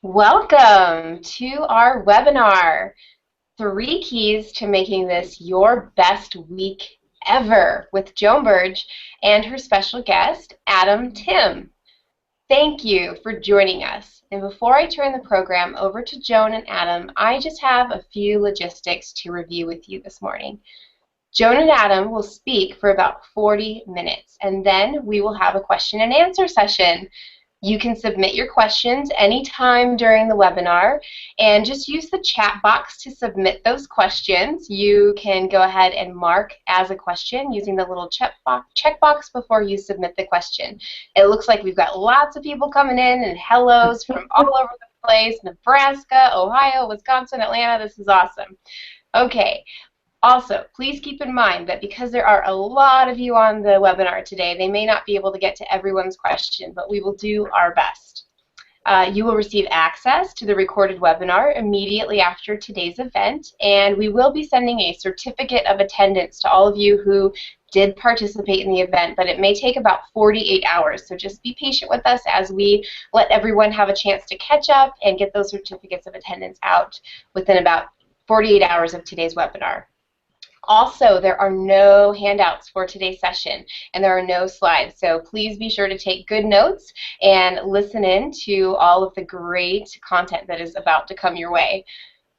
Welcome to our webinar, Three Keys to Making This Your Best Week Ever with Joan Burge and her special guest, Timm. Thank you for joining us. And before I turn the program over to Joan and Adam, I just have a few logistics to review with you this morning. Joan and Adam will speak for about 40 minutes, and then we will have a question and answer session. You can submit your questions anytime during the webinar and just use the chat box to submit those questions. You can go ahead and mark as a question using the little checkbox before you submit the question. It looks like we've got lots of people coming in and hellos from all over the place, Nebraska, Ohio, Wisconsin, Atlanta. This is awesome. Okay. Also, please keep in mind that because there are a lot of you on the webinar today, they may not be able to get to everyone's question, but we will do our best. You will receive access to the recorded webinar immediately after today's event, and we will be sending a certificate of attendance to all of you who did participate in the event, but it may take about 48 hours, so just be patient with us as we let everyone have a chance to catch up and get those certificates of attendance out within about 48 hours of today's webinar. Also, there are no handouts for today's session, and there are no slides, so please be sure to take good notes and listen in to all of the great content that is about to come your way.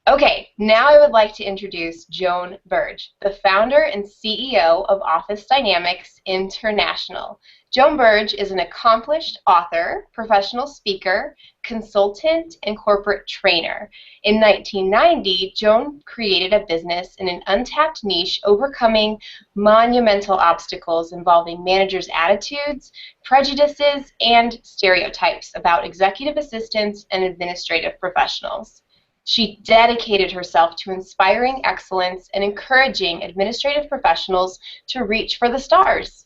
Okay, now I would like to introduce Joan Burge, the founder and CEO of Office Dynamics International. Joan Burge is an accomplished author, professional speaker, consultant, and corporate trainer. In 1990, Joan created a business in an untapped niche, overcoming monumental obstacles involving managers' attitudes, prejudices, and stereotypes about executive assistants and administrative professionals. She dedicated herself to inspiring excellence and encouraging administrative professionals to reach for the stars.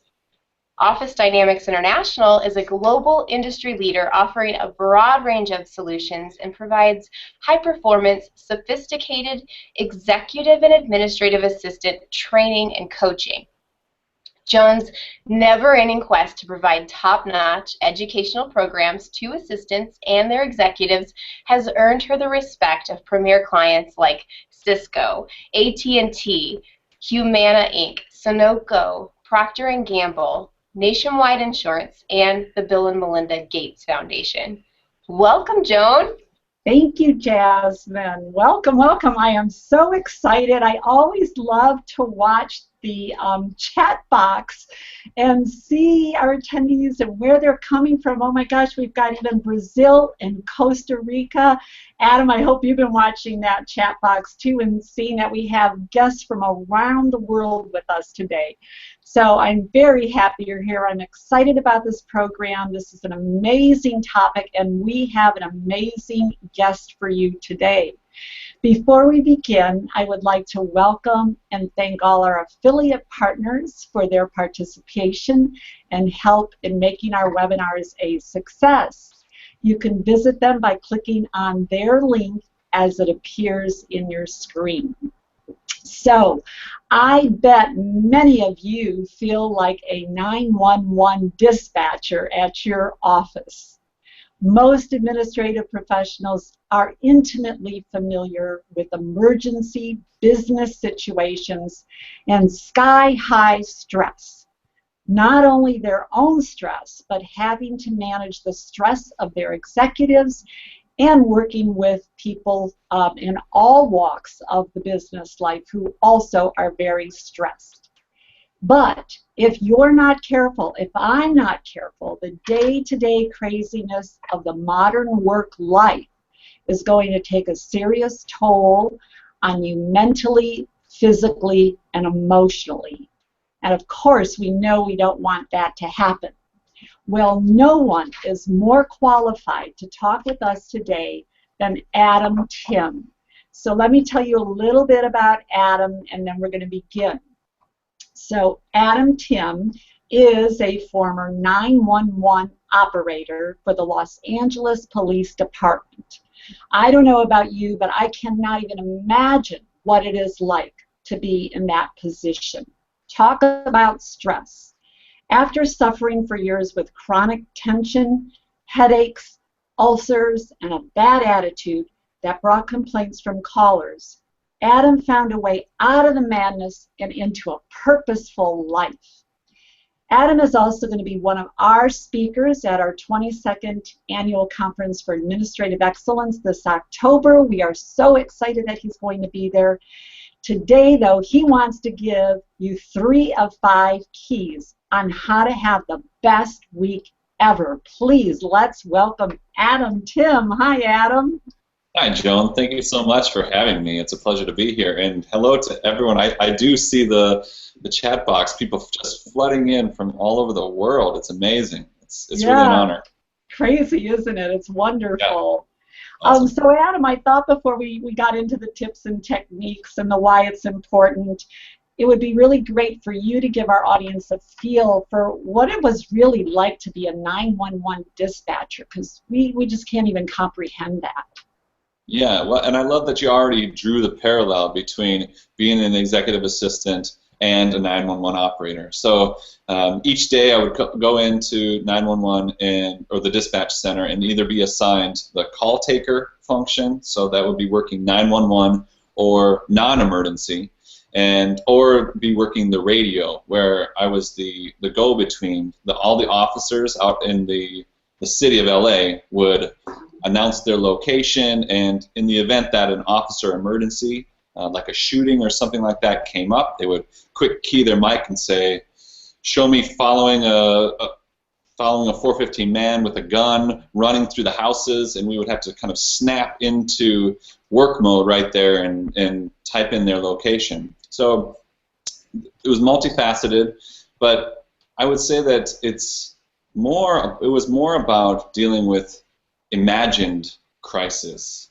Office Dynamics International is a global industry leader offering a broad range of solutions and provides high-performance, sophisticated executive and administrative assistant training and coaching. Joan's never-ending quest to provide top-notch educational programs to assistants and their executives has earned her the respect of premier clients like Cisco, AT&T, Humana Inc., Sunoco, Procter & Gamble, Nationwide Insurance, and the Bill and Melinda Gates Foundation. Welcome, Joan. Thank you, Jasmine. Welcome, welcome. I am so excited. I always love to watch the chat box and see our attendees and where they're coming from. Oh my gosh, we've got even Brazil and Costa Rica. Adam, I hope you've been watching that chat box too and seeing that we have guests from around the world with us today. So I'm very happy you're here. I'm excited about this program. This is an amazing topic, and we have an amazing guest for you today. Before we begin, I would like to welcome and thank all our affiliate partners for their participation and help in making our webinars a success. You can visit them by clicking on their link as it appears in your screen. So, I bet many of you feel like a 911 dispatcher at your office. Most administrative professionals are intimately familiar with emergency business situations and sky-high stress. Not only their own stress, but having to manage the stress of their executives and working with people in all walks of the business life who also are very stressed. But if you're not careful, if I'm not careful, the day-to-day craziness of the modern work life is going to take a serious toll on you mentally, physically, and emotionally. And of course, we know we don't want that to happen. Well, no one is more qualified to talk with us today than Timm. So let me tell you a little bit about Adam, and then we're going to begin. So Timm is a former 911 operator for the Los Angeles Police Department. I don't know about you, but I cannot even imagine what it is like to be in that position. Talk about stress. After suffering for years with chronic tension, headaches, ulcers, and a bad attitude that brought complaints from callers, Adam found a way out of the madness and into a purposeful life. Adam is also going to be one of our speakers at our 22nd Annual Conference for Administrative Excellence this October. We are so excited that he's going to be there. Today, though, he wants to give you 3 of 5 keys on how to have the best week ever. Please, let's welcome Adam Timm. Hi, Adam. Hi, Joan. Thank you so much for having me. It's a pleasure to be here. And hello to everyone. I do see the chat box, people just flooding in from all over the world. It's amazing. It's really an honor. Crazy, isn't it? It's wonderful. Yeah. Awesome. So, Adam, I thought before we got into the tips and techniques and the why it's important, it would be really great for you to give our audience a feel for what it was really like to be a 911 dispatcher, because we just can't even comprehend that. Yeah, well, and I love that you already drew the parallel between being an executive assistant and a 911 operator. So each day I would go into 911 or the dispatch center and either be assigned the call taker function, so that would be working 911 or non-emergency, or be working the radio, where I was the go-between. All the officers out in the city of LA would announce their location, and in the event that an officer emergency, like a shooting or something like that, came up, they would quick key their mic and say, "Show me following a 415 man with a gun running through the houses," and we would have to kind of snap into work mode right there and type in their location. So it was multifaceted, but I would say that it was more about dealing with imagined crisis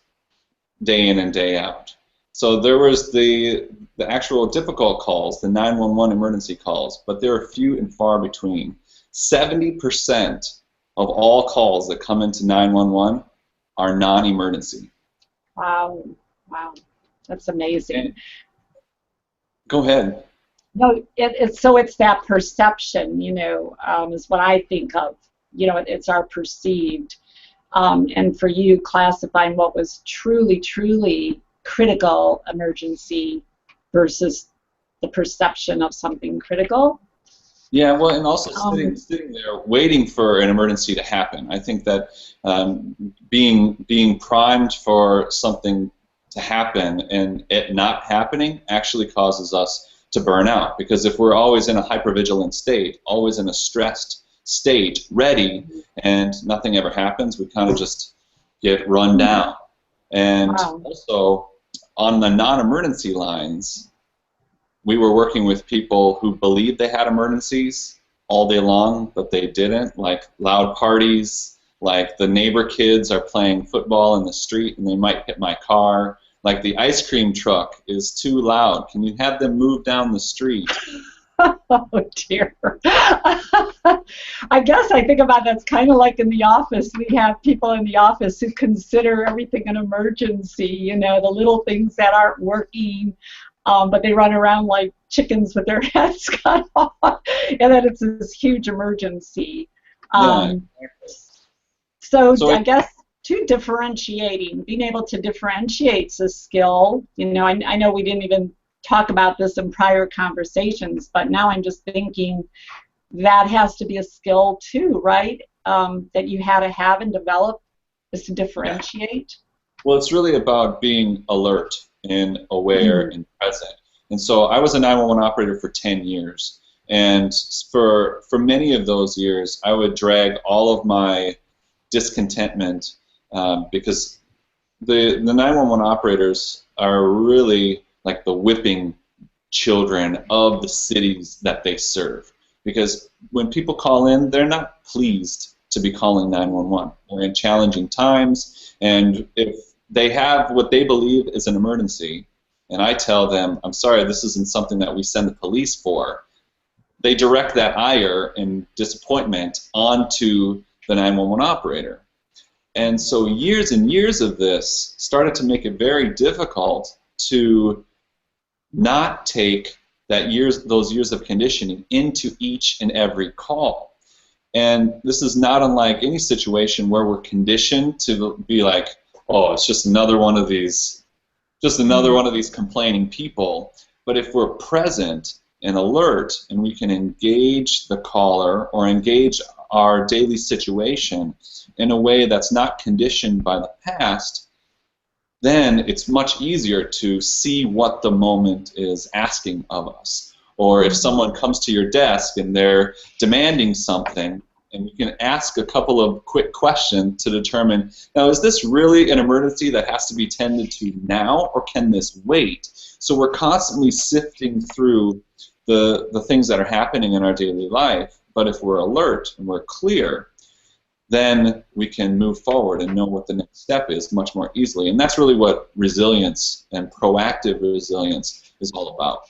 day in and day out. So there was the actual difficult calls, the 911 emergency calls, but there are few and far between. 70% of all calls that come into 911 are non-emergency. Wow, that's amazing. Go ahead. No, it's that perception, is what I think of. It's our perceived. And for you, classifying what was truly, truly critical emergency versus the perception of something critical. Yeah, well, and also sitting there waiting for an emergency to happen. I think that being primed for something to happen and it not happening actually causes us to burn out, because if we're always in a hypervigilant state, always in a stressed state, ready, and nothing ever happens, we kind of just get run down. And also, on the non-emergency lines, we were working with people who believed they had emergencies all day long, but they didn't, like loud parties, like the neighbor kids are playing football in the street and they might hit my car, like the ice cream truck is too loud. Can you have them move down the street? Oh dear. I guess I think about that's kind of like in the office. We have people in the office who consider everything an emergency, the little things that aren't working, but they run around like chickens with their heads cut off, and then it's this huge emergency. So I guess being able to differentiate is a skill. I know we didn't even talk about this in prior conversations, but now I'm just thinking that has to be a skill too, right? That you had to have and develop, is to differentiate. Well, it's really about being alert and aware and present. And so I was a 911 operator for 10 years, and for many of those years I would drag all of my discontentment because the 911 operators are really like the whipping children of the cities that they serve. Because when people call in, they're not pleased to be calling 911. They're in challenging times, and if they have what they believe is an emergency, and I tell them, I'm sorry, this isn't something that we send the police for, they direct that ire and disappointment onto the 911 operator. And so years and years of this started to make it very difficult to not take those years of conditioning into each and every call. And this is not unlike any situation where we're conditioned to be like, oh, it's just another one of these, complaining people. But if we're present and alert and we can engage the caller or engage our daily situation in a way that's not conditioned by the past, then it's much easier to see what the moment is asking of us. Or if someone comes to your desk and they're demanding something, and you can ask a couple of quick questions to determine, now, is this really an emergency that has to be tended to now, or can this wait? So we're constantly sifting through the things that are happening in our daily life, but if we're alert and we're clear, then we can move forward and know what the next step is much more easily. And that's really what resilience and proactive resilience is all about.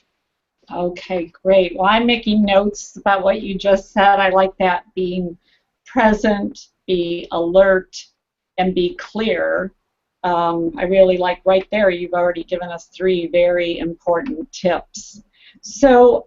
Okay, great. Well, I'm making notes about what you just said. I like that, being present, be alert, and be clear. I really like right there, you've already given us 3 very important tips. So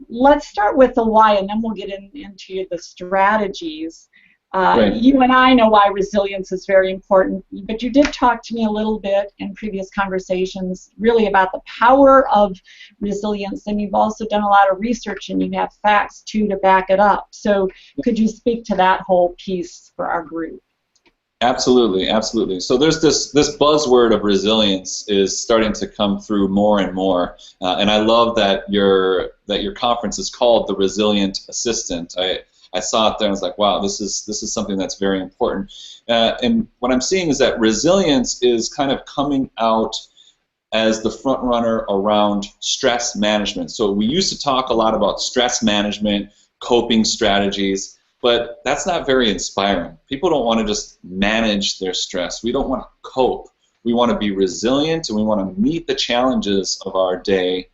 let's start with the why, and then we'll get into the strategies. Right. You and I know why resilience is very important, but you did talk to me a little bit in previous conversations really about the power of resilience, and you've also done a lot of research and you have facts too to back it up. So could you speak to that whole piece for our group? Absolutely, absolutely. So there's this buzzword of resilience is starting to come through more and more, and I love that your conference is called the Resilient Assistant. I saw it there and I was like, wow, this is something that's very important. And what I'm seeing is that resilience is kind of coming out as the front runner around stress management. So we used to talk a lot about stress management, coping strategies, but that's not very inspiring. People don't want to just manage their stress. We don't want to cope. We want to be resilient, and we want to meet the challenges of our day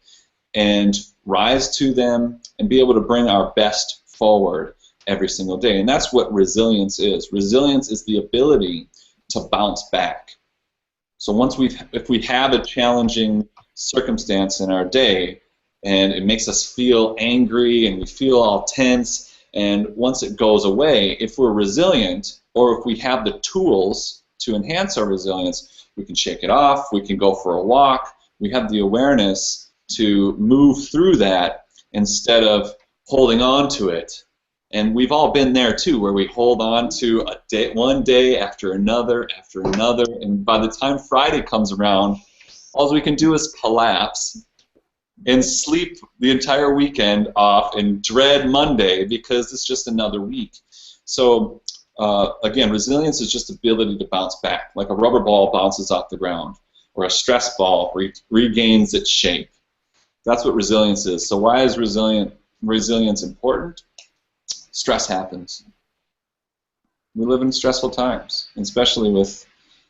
and rise to them and be able to bring our best forward every single day. And that's what resilience is. Resilience is the ability to bounce back. So if we have a challenging circumstance in our day and it makes us feel angry and we feel all tense, and once it goes away, if we're resilient, or if we have the tools to enhance our resilience, we can shake it off, we can go for a walk, we have the awareness to move through that instead of holding on to it. And we've all been there too, where we hold on to one day after another, and by the time Friday comes around, all we can do is collapse and sleep the entire weekend off and dread Monday because it's just another week. So again, resilience is just the ability to bounce back, like a rubber ball bounces off the ground, or a stress ball regains its shape. That's what resilience is. So why is resilience important? Stress happens. We live in stressful times, especially with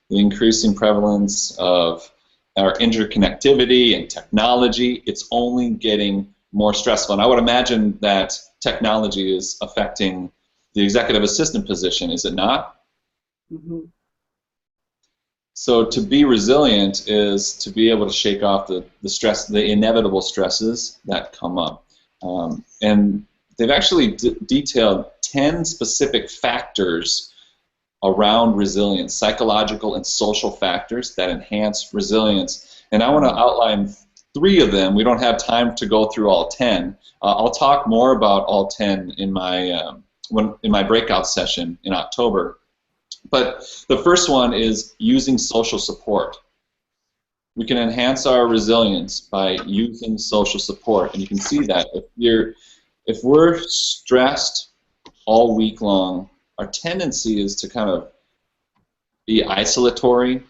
the increasing prevalence of our interconnectivity and technology. It's only getting more stressful. And I would imagine that technology is affecting the executive assistant position, is it not? Mm-hmm. So to be resilient is to be able to shake off the stress, the inevitable stresses that come up. And they've actually detailed 10 specific factors around resilience, psychological and social factors that enhance resilience. And I want to outline 3 of them. We don't have time to go through all 10. I'll talk more about all 10 in my breakout session in October. But the first one is using social support. We can enhance our resilience by using social support, and you can see that if we're stressed all week long, our tendency is to kind of be isolatory.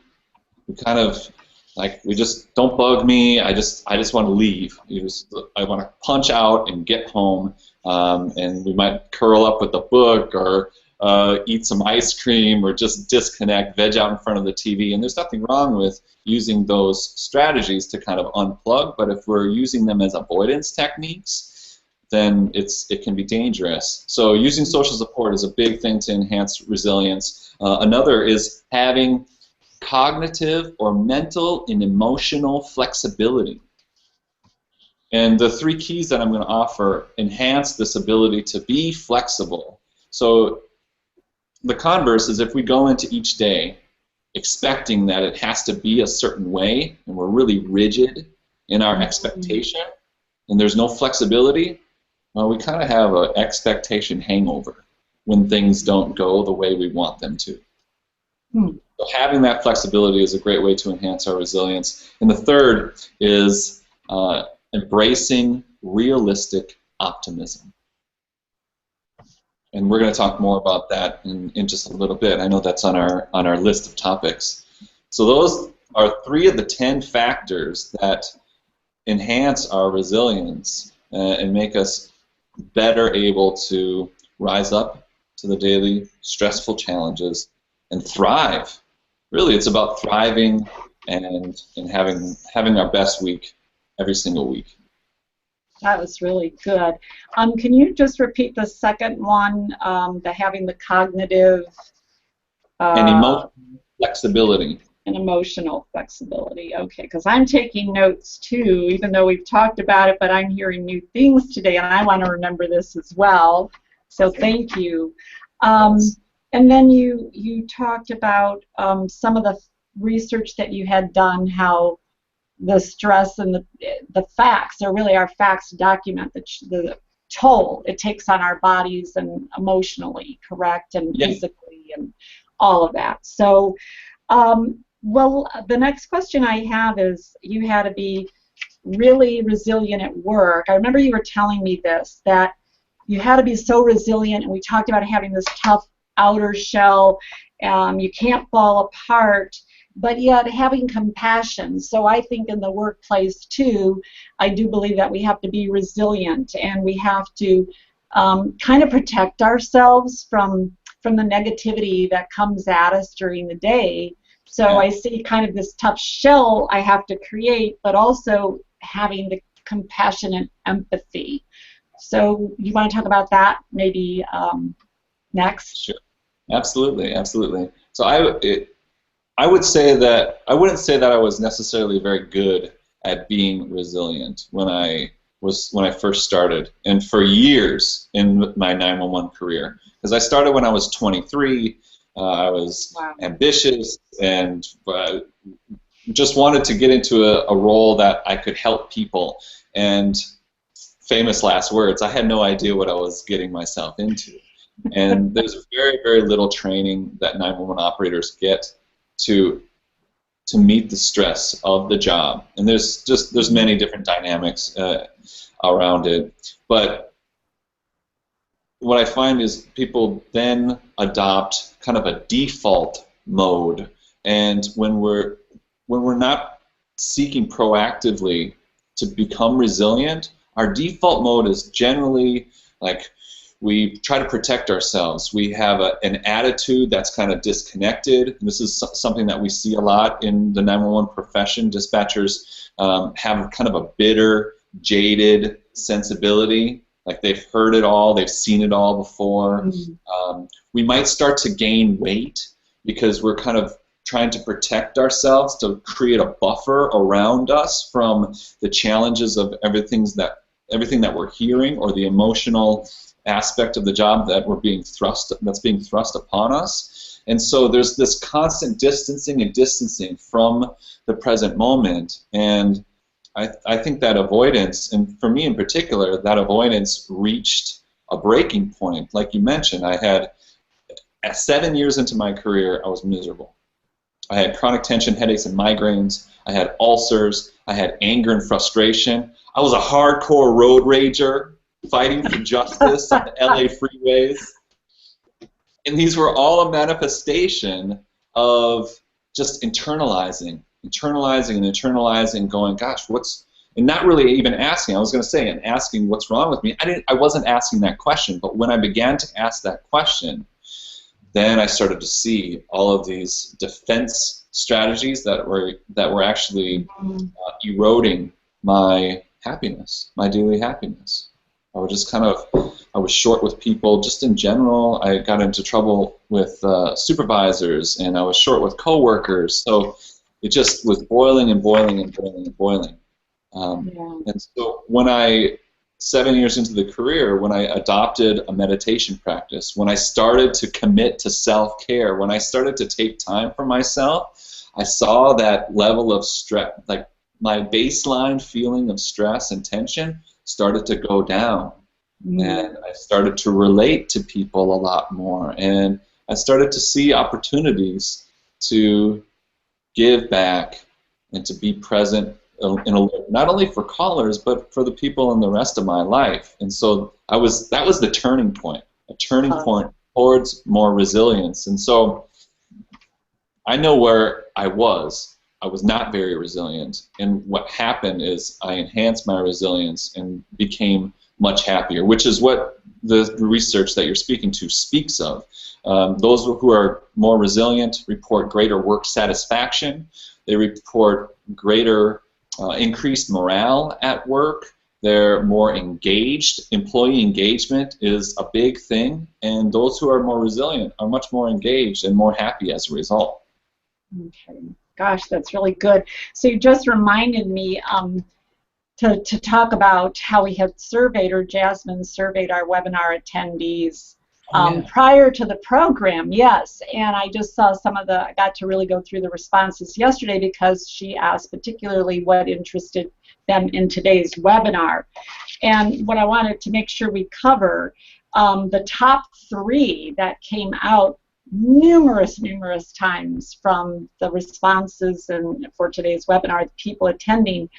We kind of we just don't bug me. I just want to leave. I want to punch out and get home, and we might curl up with a book or eat some ice cream or just disconnect, veg out in front of the TV. And there's nothing wrong with using those strategies to kind of unplug. But if we're using them as avoidance techniques, then it can be dangerous. So using social support is a big thing to enhance resilience. Another is having cognitive or mental and emotional flexibility. And the 3 keys that I'm going to offer enhance this ability to be flexible So the converse is if we go into each day expecting that it has to be a certain way, and we're really rigid in our expectation, and there's no flexibility, well, we kind of have an expectation hangover when things don't go the way we want them to. So having that flexibility is a great way to enhance our resilience. And the third is embracing realistic optimism. And we're going to talk more about that in just a little bit. I know that's on our list of topics. So those are 3 of the 10 factors that enhance our resilience and make us better able to rise up to the daily stressful challenges and thrive. Really, it's about thriving and having our best week every single week. That was really good. Can you just repeat the second one, the having the cognitive And emotional flexibility. and emotional flexibility? Okay, because I'm taking notes too, even though we've talked about it, but I'm hearing new things today, and I want to remember this as well. So thank you. And then you talked about some of the research that you had done, how the stress and the facts, there really are facts to document the toll it takes on our bodies and emotionally, correct, and physically and all of that. So, well, the next question I have is, you had to be really resilient at work. I remember you were telling me this, that you had to be so resilient, and we talked about having this tough outer shell, you can't fall apart, but yet having compassion. So I think in the workplace too, I do believe that we have to be resilient, and we have to kind of protect ourselves from the negativity that comes at us during the day. So I see kind of this tough shell I have to create, but also having the compassion and empathy. So you want to talk about that maybe next? Sure. Absolutely, absolutely. So I would say that I wouldn't say that I was necessarily very good at being resilient when I first started, and for years in my 911 career, because I started when I was 23. I was ambitious and just wanted to get into a role that I could help people. And famous last words, I had no idea what I was getting myself into. And there's very, very little training that 911 operators get to meet the stress of the job. And there's many different dynamics around it. But what I find is people then adopt kind of a default mode, and when we're not seeking proactively to become resilient, our default mode is generally like we try to protect ourselves. We have an attitude that's kind of disconnected. This is something that we see a lot in the 911 profession. Dispatchers have kind of a bitter, jaded sensibility. Like they've heard it all, they've seen it all before. We might start to gain weight because we're kind of trying to protect ourselves, to create a buffer around us from the challenges of everything that we're hearing, or the emotional aspect of the job that's being thrust upon us. And so there's this constant distancing from the present moment. And I think that avoidance, and for me in particular, that avoidance reached a breaking point. Like you mentioned, at 7 years into my career, I was miserable. I had chronic tension, headaches, and migraines. I had ulcers. I had anger and frustration. I was a hardcore road rager, fighting for justice on the LA freeways. And these were all a manifestation of just internalizing, going, gosh, and not really even asking. I was going to say, and asking what's wrong with me. I wasn't asking that question, but when I began to ask that question, then I started to see all of these defense strategies that were actually eroding my happiness, my daily happiness. I was short with people just in general. I got into trouble with supervisors, and I was short with coworkers. So it just was boiling and boiling and boiling and boiling. And so when I 7 years into the career, when I adopted a meditation practice, when I started to commit to self-care, when I started to take time for myself, I saw that level of stress, like my baseline feeling of stress and tension started to go down. And I started to relate to people a lot more, and I started to see opportunities to give back and to be present not only for callers but for the people in the rest of my life. And so that was the turning point, a turning point towards more resilience. And so I know where I was not very resilient, and what happened is I enhanced my resilience and became much happier, which is what the research that you're speaking to speaks of. Those who are more resilient report greater work satisfaction. They report greater increased morale at work. They're more engaged. Employee engagement is a big thing, and those who are more resilient are much more engaged and more happy as a result. Okay. Gosh, that's really good. So you just reminded me to talk about how we had surveyed, or Jasmine surveyed our webinar attendees prior to the program, yes. And I just saw I got to really go through the responses yesterday because she asked particularly what interested them in today's webinar. And what I wanted to make sure we cover, the top 3 that came out numerous times from the responses and for today's webinar, the people attending: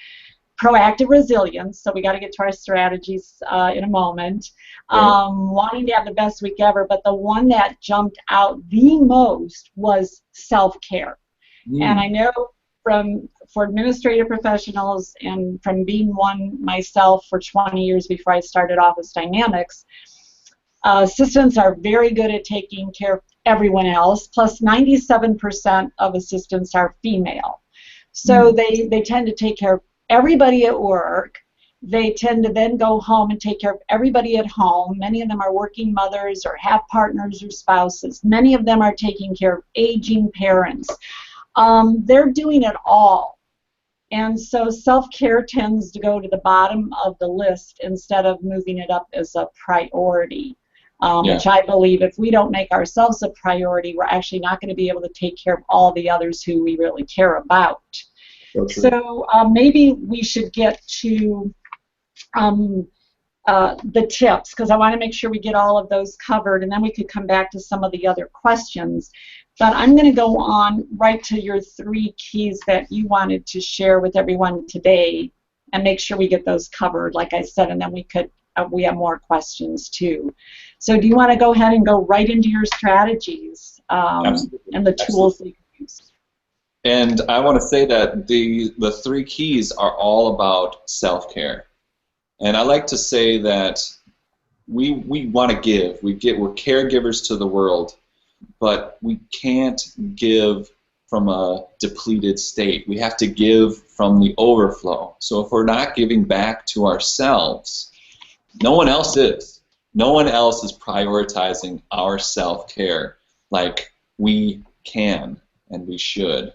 proactive resilience, so we got to get to our strategies in a moment, wanting to have the best week ever, but the one that jumped out the most was self-care. And I know for administrative professionals, and from being one myself for 20 years before I started Office Dynamics, assistants are very good at taking care of everyone else, plus 97% of assistants are female. So they tend to take care of everybody at work. They tend to then go home and take care of everybody at home. Many of them are working mothers or have partners or spouses. Many of them are taking care of aging parents. They're doing it all. And so self-care tends to go to the bottom of the list instead of moving it up as a priority, which I believe if we don't make ourselves a priority, we're actually not going to be able to take care of all the others who we really care about. So maybe we should get to the tips, because I want to make sure we get all of those covered, and then we could come back to some of the other questions. But I'm going to go on right to your 3 keys that you wanted to share with everyone today, and make sure we get those covered, like I said, and then we have more questions too. So do you want to go ahead and go right into your strategies and the tools that you can use? And I want to say that the 3 keys are all about self-care. And I like to say that we want to give. We're caregivers to the world, but we can't give from a depleted state. We have to give from the overflow. So if we're not giving back to ourselves, no one else is. No one else is prioritizing our self-care like we can and we should.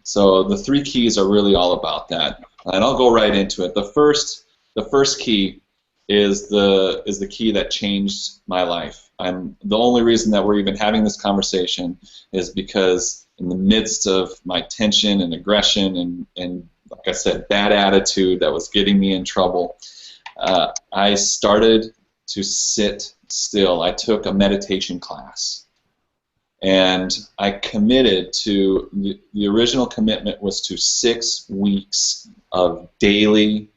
So the 3 keys are really all about that, and I'll go right into it. The first key is the key that changed my life. The only reason that we're even having this conversation is because in the midst of my tension and aggression and like I said, bad attitude that was getting me in trouble, I started to sit still. I took a meditation class. And I committed to, the original commitment was to 6 weeks of daily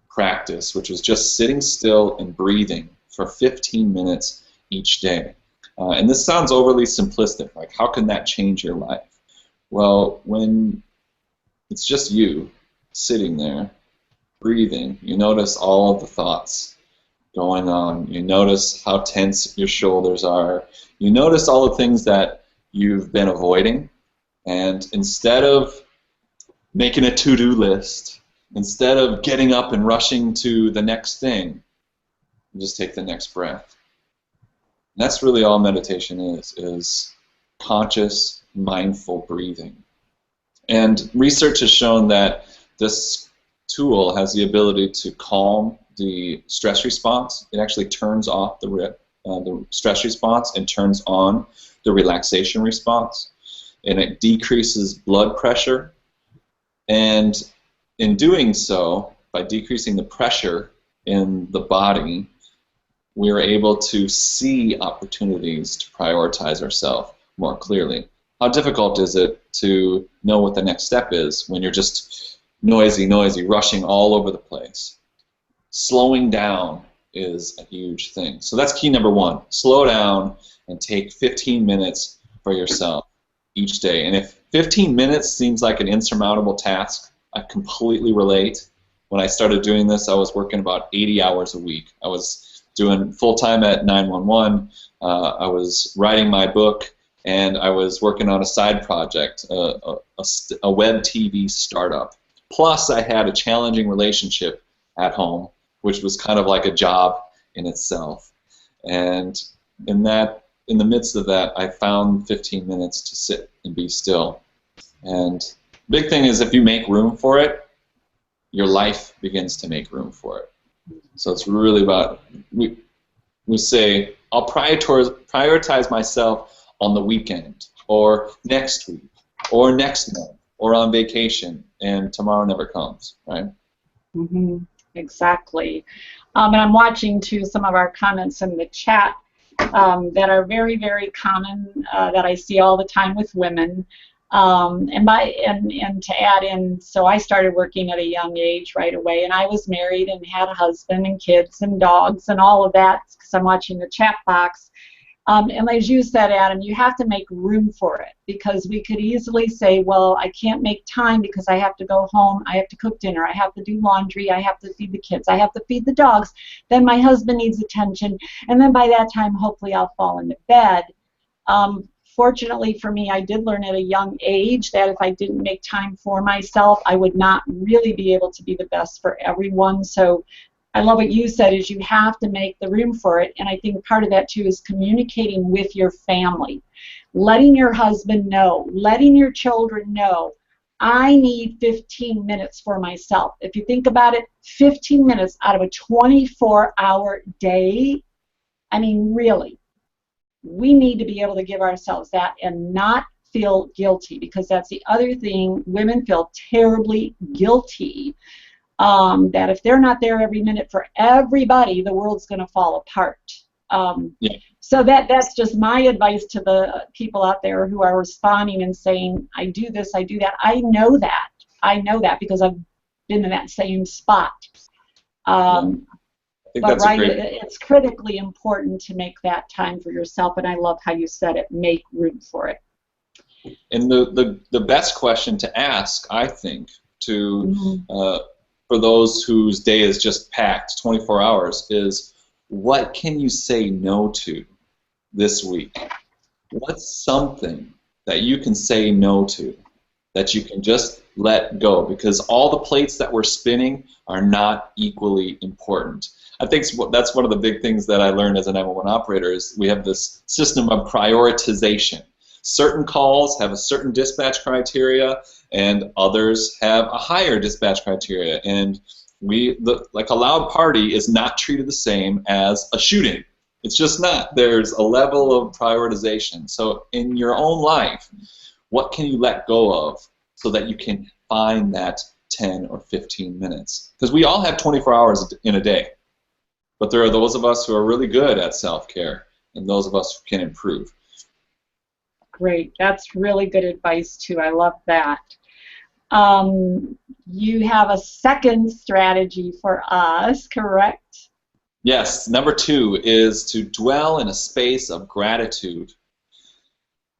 practice, which was just sitting still and breathing for 15 minutes each day. And this sounds overly simplistic, like how can that change your life? Well, when it's just you sitting there, breathing, you notice all of the thoughts going on. You notice how tense your shoulders are. You notice all the things that you've been avoiding, and instead of making a to-do list, instead of getting up and rushing to the next thing, you just take the next breath. And that's really all meditation is conscious, mindful breathing. And research has shown that this tool has the ability to calm the stress response. It actually turns off the stress response and turns on the relaxation response, and it decreases blood pressure. And in doing so, by decreasing the pressure in the body, we are able to see opportunities to prioritize ourselves more clearly. How difficult is it to know what the next step is when you're just noisy, rushing all over the place? Slowing down is a huge thing. So that's key number one. Slow down and take 15 minutes for yourself each day. And if 15 minutes seems like an insurmountable task, I completely relate. When I started doing this, I was working about 80 hours a week. I was doing full-time at 911. I was writing my book, and I was working on a side project, a web TV startup. Plus, I had a challenging relationship at home, which was kind of like a job in itself. And in the midst of that, I found 15 minutes to sit and be still. And the big thing is, if you make room for it, your life begins to make room for it. So it's really about, we say, I'll prioritize myself on the weekend, or next week, or next month, or on vacation, and tomorrow never comes, right? Mm-hmm. Exactly. And I'm watching, too, some of our comments in the chat that are very, very common, that I see all the time with women. And to add in, so I started working at a young age right away, and I was married and had a husband and kids and dogs and all of that, because I'm watching the chat box. And as you said, Adam, you have to make room for it, because we could easily say, well, I can't make time because I have to go home, I have to cook dinner, I have to do laundry, I have to feed the kids, I have to feed the dogs, then my husband needs attention, and then by that time, hopefully I'll fall into bed. Fortunately for me, I did learn at a young age that if I didn't make time for myself, I would not really be able to be the best for everyone. So I love what you said, is you have to make the room for it. And I think part of that, too, is communicating with your family, letting your husband know, letting your children know, I need 15 minutes for myself. If you think about it, 15 minutes out of a 24-hour day, I mean, really, we need to be able to give ourselves that and not feel guilty, because that's the other thing. Women feel terribly guilty that if they're not there every minute for everybody, the world's going to fall apart. Yeah. So that's just my advice to the people out there who are responding and saying, I do this, I do that. I know that because I've been in that same spot. But right, it's critically important to make that time for yourself, and I love how you said it, make room for it. And the best question to ask, I think, to for those whose day is just packed 24 hours is, what can you say no to this week? What's something that you can say no to, that you can just let go? Because all the plates that we're spinning are not equally important. I think that's one of the big things that I learned as a 911 operator, is we have this system of prioritization. Certain calls have a certain dispatch criteria, and others have a higher dispatch criteria. And like a loud party is not treated the same as a shooting. It's just not. There's a level of prioritization. So in your own life, what can you let go of so that you can find that 10 or 15 minutes? Because we all have 24 hours in a day. But there are those of us who are really good at self-care, and those of us who can improve. Great. That's really good advice, too. I love that. You have a second strategy for us, correct? Yes. Number 2 is to dwell in a space of gratitude.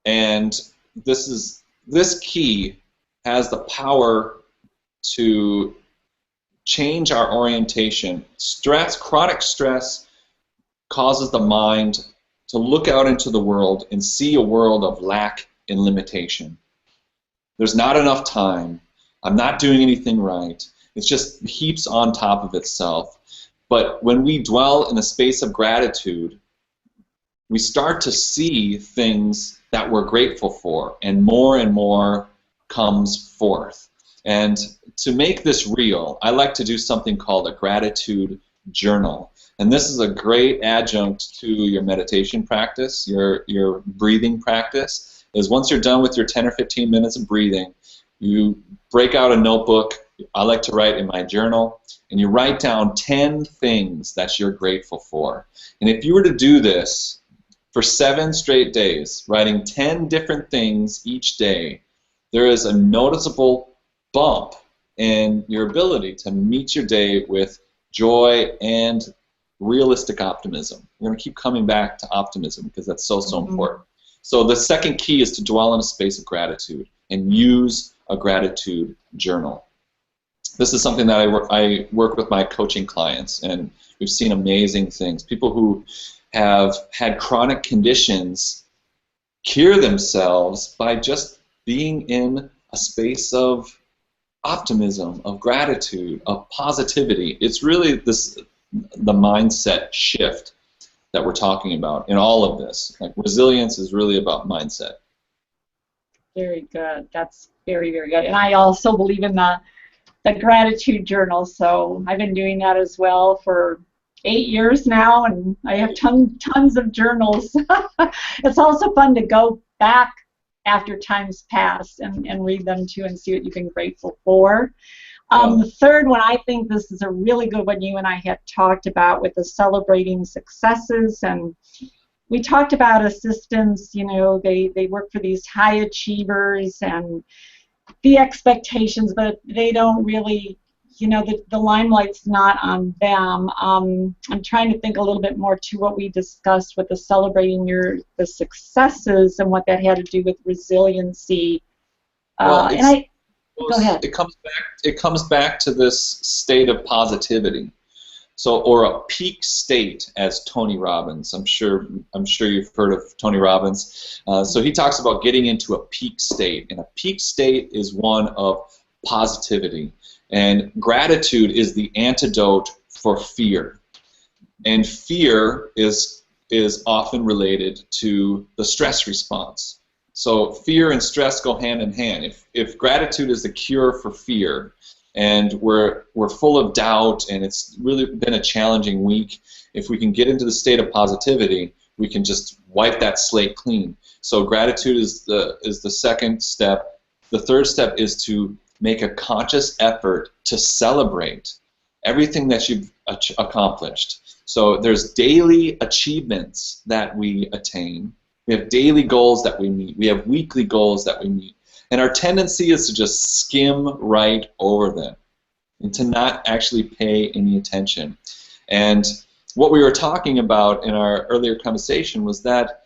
And this key has the power to change our orientation. Chronic stress causes the mind to look out into the world and see a world of lack and limitation. There's not enough time. I'm not doing anything right. It just heaps on top of itself. But when we dwell in a space of gratitude, we start to see things that we're grateful for, and more comes forth. And to make this real, I like to do something called a gratitude journal. And this is a great adjunct to your meditation practice, your breathing practice, is once you're done with your 10 or 15 minutes of breathing, you break out a notebook. I like to write in my journal, and you write down 10 things that you're grateful for. And if you were to do this for 7 straight days, writing 10 different things each day, there is a noticeable bump in your ability to meet your day with joy and realistic optimism. We're going to keep coming back to optimism because that's so important. So the second key is to dwell in a space of gratitude and use a gratitude journal. This is something that I work with my coaching clients, and we've seen amazing things. People who have had chronic conditions cure themselves by just being in a space of optimism, of gratitude, of positivity. It's really the mindset shift that we're talking about in all of this. Like, resilience is really about mindset. Very good. That's very, very good. And I also believe in the gratitude journal, so I've been doing that as well for 8 years now, and I have tons of journals. It's also fun to go back after times pass and read them too and see what you've been grateful for. The third one, I think this is a really good one you and I had talked about with the celebrating successes, and we talked about assistants. You know, they work for these high achievers and the expectations, but they don't really, you know, the limelight's not on them. I'm trying to think a little bit more to what we discussed with the celebrating the successes and what that had to do with resiliency. Go ahead. It comes back to this state of positivity. So, or a peak state, as Tony Robbins. I'm sure you've heard of Tony Robbins. So he talks about getting into a peak state, and a peak state is one of positivity. And gratitude is the antidote for fear. And fear is often related to the stress response. So fear and stress go hand in hand. If gratitude is the cure for fear, and we're full of doubt, and it's really been a challenging week, if we can get into the state of positivity, we can just wipe that slate clean. So gratitude is the second step. The third step is to make a conscious effort to celebrate everything that you've accomplished. So there's daily achievements that we attain. We have daily goals that we meet. We have weekly goals that we meet. And our tendency is to just skim right over them and to not actually pay any attention. And what we were talking about in our earlier conversation was that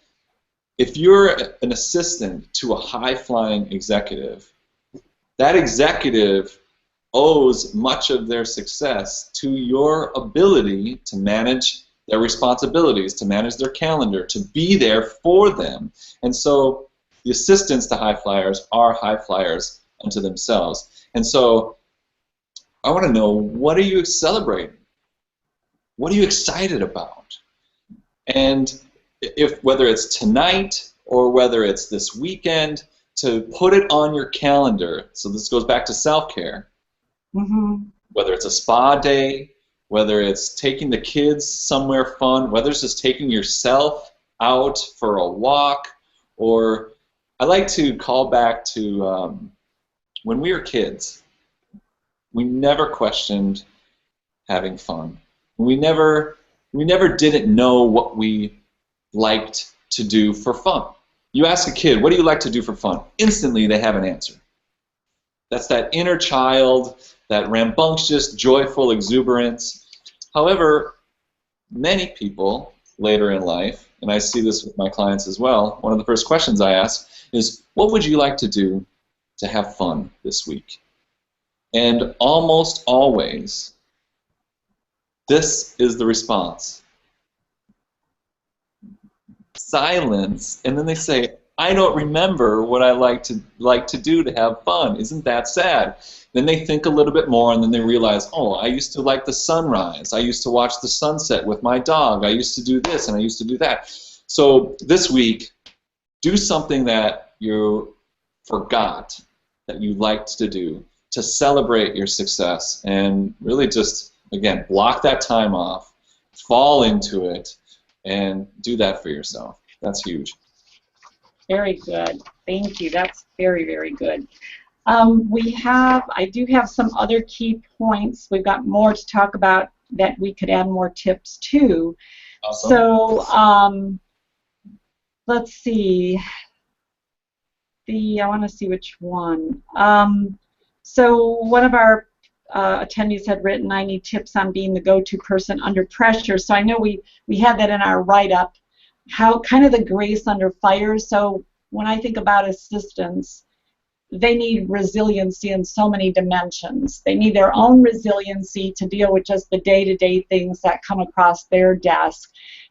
if you're an assistant to a high-flying executive, that executive owes much of their success to your ability to manage their responsibilities, to manage their calendar, to be there for them. And so the assistants to high flyers are high flyers unto themselves. And so I want to know, what are you celebrating? What are you excited about? And whether it's tonight or whether it's this weekend, to put it on your calendar. So this goes back to self-care. Whether it's a spa day, whether it's taking the kids somewhere fun, whether it's just taking yourself out for a walk, or I like to call back to when we were kids. We never questioned having fun. We never didn't know what we liked to do for fun. You ask a kid, what do you like to do for fun? Instantly they have an answer. That's that inner child, that rambunctious, joyful exuberance. However, many people later in life, and I see this with my clients as well, one of the first questions I ask is, what would you like to do to have fun this week? And almost always, this is the response. Silence, and then they say, I don't remember what I like to do to have fun. Isn't that sad? Then they think a little bit more, and then they realize, oh, I used to like the sunrise. I used to watch the sunset with my dog. I used to do this, and I used to do that. So this week, do something that you forgot that you liked to do to celebrate your success and really just, again, block that time off, fall into it, and do that for yourself. That's huge. Very good. Thank you. That's very, very good. I do have some other key points. We've got more to talk about that we could add more tips to. Awesome. So let's see. I want to see which one. So one of our attendees had written, I need tips on being the go-to person under pressure. So I know we had that in our write-up, how kind of the grace under fire. So when I think about assistants, they need resiliency in so many dimensions. They need their own resiliency to deal with just the day-to-day things that come across their desk.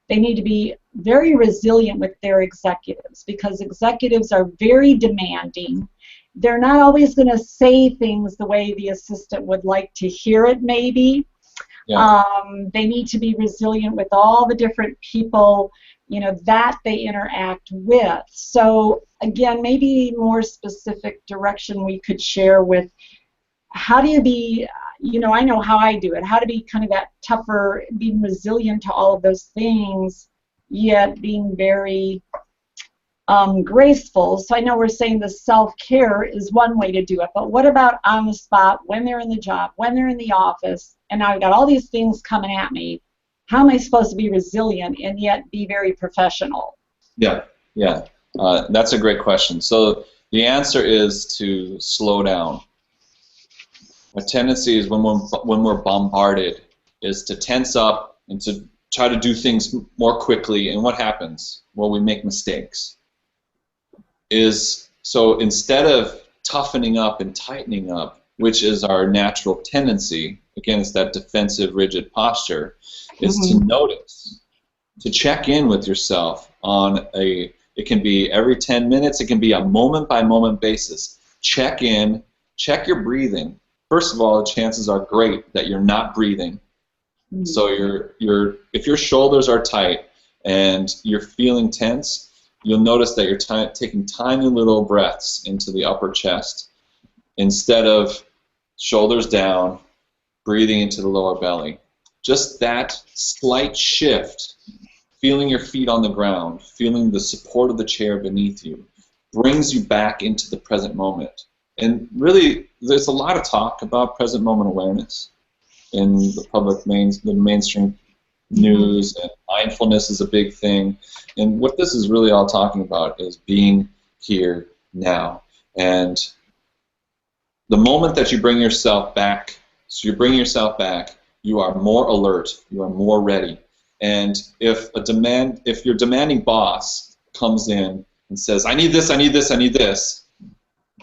They need to be very resilient with their executives because executives are very demanding. They're not always going to say things the way the assistant would like to hear it, maybe. Yeah. They need to be resilient with all the different people, that they interact with. So again, maybe more specific direction we could share with how do you be, I know how I do it, how to be kind of that tougher, being resilient to all of those things, yet being very graceful. So I know we're saying the self-care is one way to do it, but what about on the spot, when they're in the job, when they're in the office, and now I've got all these things coming at me, how am I supposed to be resilient and yet be very professional? Yeah. That's a great question. So the answer is to slow down. A tendency is when we're bombarded is to tense up and to try to do things more quickly, and what happens? Well, we make mistakes. So instead of toughening up and tightening up, which is our natural tendency, again, it's that defensive, rigid posture, is to notice, to check in with yourself on it can be every 10 minutes, it can be a moment-by-moment basis. Check in, check your breathing. First of all, the chances are great that you're not breathing. So if your shoulders are tight and you're feeling tense, you'll notice that you're taking tiny little breaths into the upper chest instead of shoulders down, breathing into the lower belly. Just that slight shift, feeling your feet on the ground, feeling the support of the chair beneath you, brings you back into the present moment. And really, there's a lot of talk about present moment awareness in the mainstream news, and mindfulness is a big thing. And what this is really all talking about is being here now. And the moment that you bring yourself back, you are more alert, you are more ready. And if your demanding boss comes in and says, I need this, I need this, I need this,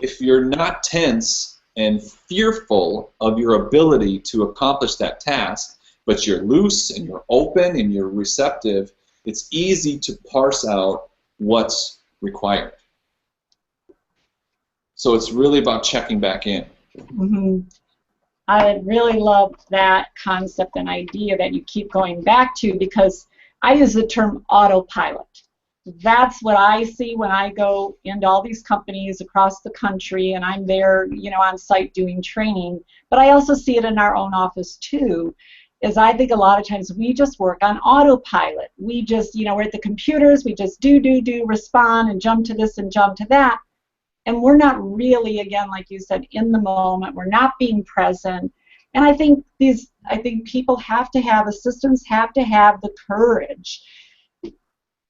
if you're not tense and fearful of your ability to accomplish that task, but you're loose and you're open and you're receptive, it's easy to parse out what's required. So it's really about checking back in. I really love that concept and idea that you keep going back to, because I use the term autopilot. That's what I see when I go into all these companies across the country and I'm there, on site doing training. But I also see it in our own office too, is I think a lot of times we just work on autopilot. We just, we're at the computers, we just do, respond and jump to this and jump to that. And we're not really, again, like you said, in the moment. We're not being present. And I think assistants have to have the courage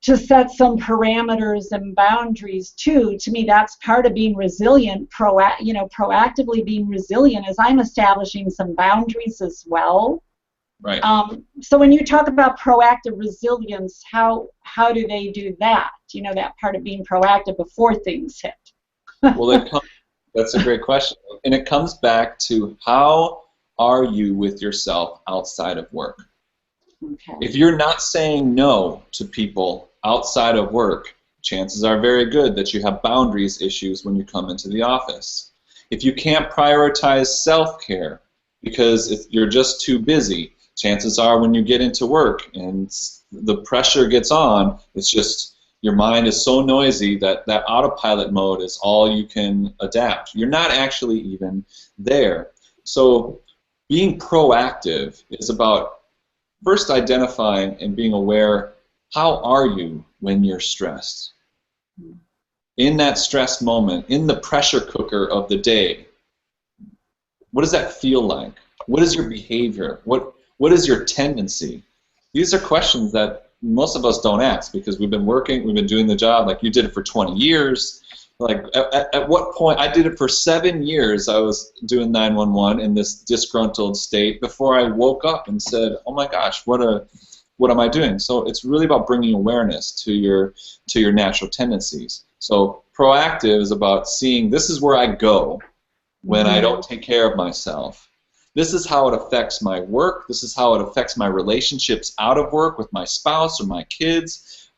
to set some parameters and boundaries too. To me, that's part of being resilient. Proactively being resilient is I'm establishing some boundaries as well. Right. So when you talk about proactive resilience, how do they do that? That part of being proactive before things hit. Well, that's a great question. And it comes back to how are you with yourself outside of work? Okay. If you're not saying no to people outside of work, chances are very good that you have boundaries issues when you come into the office. If you can't prioritize self-care because if you're just too busy, chances are when you get into work and the pressure gets on, it's just Your mind is so noisy that that autopilot mode is all you can adapt. You're not actually even there. So being proactive is about first identifying and being aware, how are you when you're stressed? In that stress moment, in the pressure cooker of the day, what does that feel like? What is your behavior? What is your tendency? These are questions that most of us don't ask because we've been working, we've been doing the job, like you did it for 20 years. Like at what point, I did it for 7 years, I was doing 911 in this disgruntled state before I woke up and said, oh my gosh, what am I doing? So it's really about bringing awareness to your natural tendencies. So proactive is about seeing this is where I go when I don't take care of myself. This is how it affects my work. This is how it affects my relationships out of work with my spouse or my kids.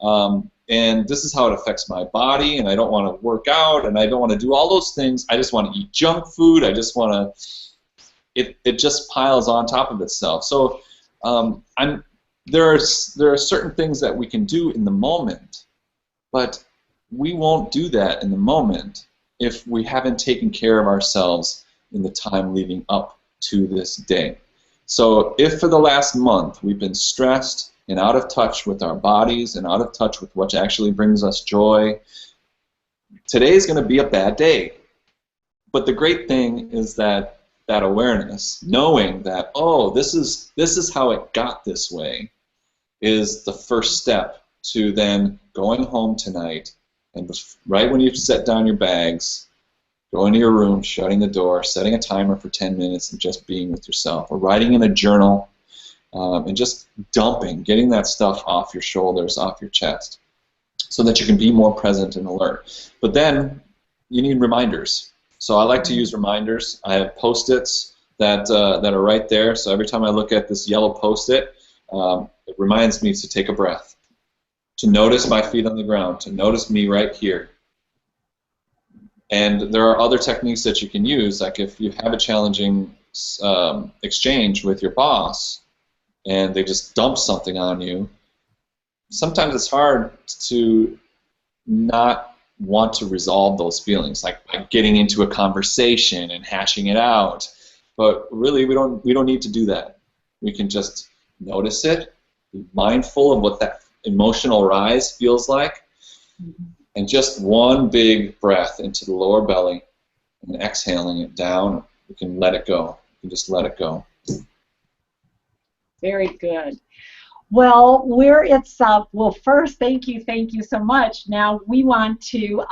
And this is how it affects my body, and I don't want to work out, and I don't want to do all those things. I just want to eat junk food. I just want to, it just piles on top of itself. So there are certain things that we can do in the moment, but we won't do that in the moment if we haven't taken care of ourselves in the time leading up to this day. So if for the last month we've been stressed and out of touch with our bodies and out of touch with what actually brings us joy, today is going to be a bad day. But the great thing is that awareness, knowing that, oh, this is how it got this way, is the first step to then going home tonight, and right when you set down your bags, go into your room, shutting the door, setting a timer for 10 minutes, and just being with yourself, or writing in a journal, and just dumping, getting that stuff off your shoulders, off your chest, so that you can be more present and alert. But then you need reminders. So I like to use reminders. I have Post-its that are right there. So every time I look at this yellow Post-it, it reminds me to take a breath, to notice my feet on the ground, to notice me right here. And there are other techniques that you can use, like if you have a challenging exchange with your boss and they just dump something on you, sometimes it's hard to not want to resolve those feelings, like by getting into a conversation and hashing it out. But really, we don't need to do that. We can just notice it, be mindful of what that emotional rise feels like, and just one big breath into the lower belly and exhaling it down. We can let it go. We can just let it go. Very good. Well, well, first, thank you so much. Now we want to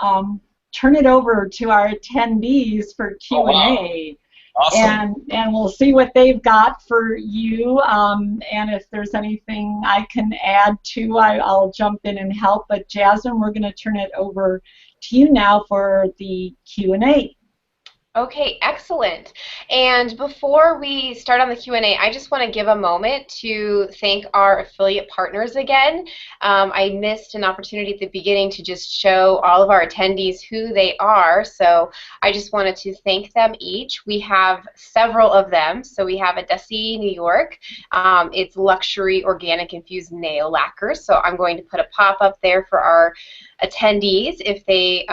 turn it over to our attendees for Q&A. Oh, wow. Awesome. And we'll see what they've got for you, and if there's anything I can add to, I'll jump in and help. But Jasmine, we're going to turn it over to you now for the Q&A. Okay, excellent. And before we start on the Q&A, I just want to give a moment to thank our affiliate partners again. I missed an opportunity at the beginning to just show all of our attendees who they are, so I just wanted to thank them each. We have several of them. So we have Adesi, New York. It's luxury organic infused nail lacquer, so I'm going to put a pop-up there for our attendees if they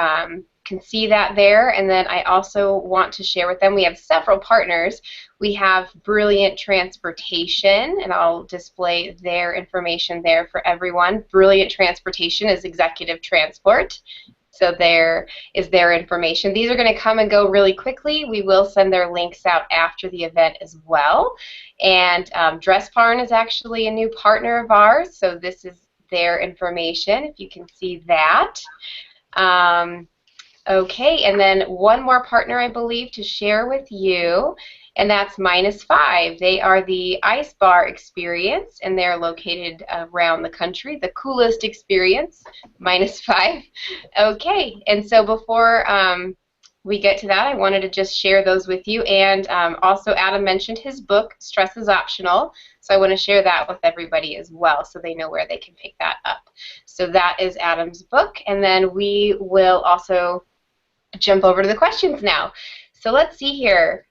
can see that there. And then I also want to share with them, we have several partners. We have Brilliant Transportation, and I'll display their information there for everyone. Brilliant Transportation is executive transport, so there is their information. These are going to come and go really quickly. We will send their links out after the event as well. And Dress Barn is actually a new partner of ours, so this is their information, if you can see that. Okay, and then one more partner, I believe, to share with you, and that's -5. They are the Ice Bar Experience, and they're located around the country. The coolest experience, -5. Okay, and so before we get to that, I wanted to just share those with you. And also, Adam mentioned his book, Stress is Optional, so I want to share that with everybody as well so they know where they can pick that up. So that is Adam's book, and then we will also jump over to the questions now. So let's see here.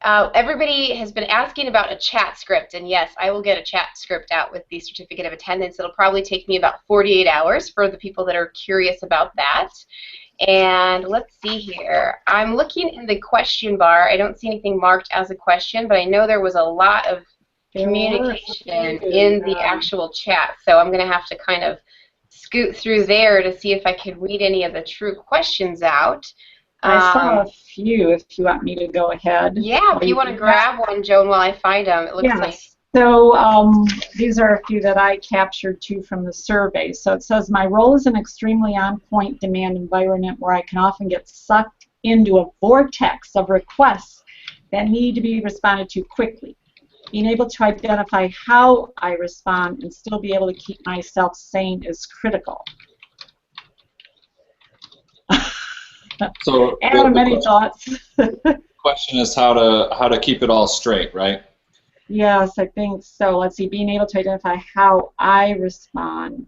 everybody has been asking about a chat script, and yes, I will get a chat script out with the certificate of attendance. It'll probably take me about 48 hours for the people that are curious about that. And let's see here. I'm looking in the question bar. I don't see anything marked as a question, but I know there was a lot of communication in the actual chat, so I'm going to have to kind of scoot through there to see if I can read any of the true questions out. I saw a few, if you want me to go ahead. Yeah, if you want to grab one, Joan, while I find them. It looks like. So these are a few that I captured too from the survey. So it says, my role is an extremely on-point demand environment where I can often get sucked into a vortex of requests that need to be responded to quickly. Being able to identify how I respond and still be able to keep myself sane is critical. So Adam, any thoughts? The question is how to keep it all straight, right? Yes, I think so. Let's see, being able to identify how I respond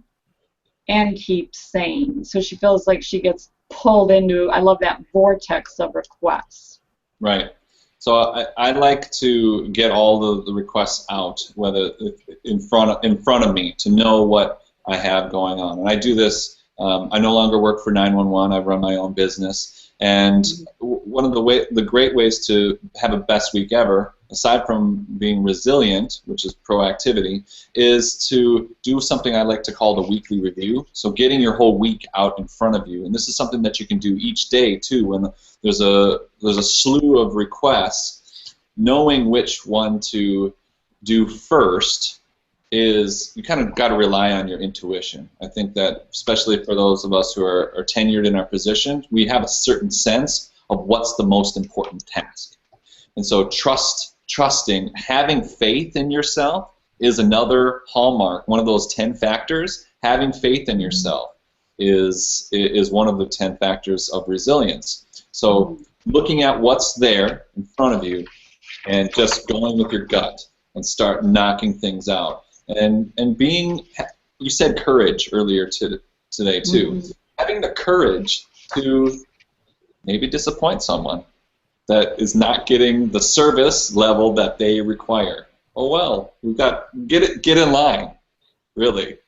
and keep sane. So she feels like she gets pulled into, I love that, vortex of requests. Right. So I like to get all the requests out, whether in front of me, to know what I have going on. And I do this. I no longer work for 911. I run my own business. And one of the great ways to have a best week ever, aside from being resilient, which is proactivity, is to do something I like to call the weekly review. So getting your whole week out in front of you. And this is something that you can do each day too. When there's a slew of requests, knowing which one to do first is, you kind of got to rely on your intuition. I think that especially for those of us who are tenured in our position, we have a certain sense of what's the most important task. And so trusting, having faith in yourself is another hallmark, one of those 10 factors. Having faith in yourself is one of the 10 factors of resilience. So looking at what's there in front of you and just going with your gut and start knocking things out. And being, you said courage earlier today too. Having the courage to maybe disappoint someone that is not getting the service level that they require. Oh well, we've got get in line, really.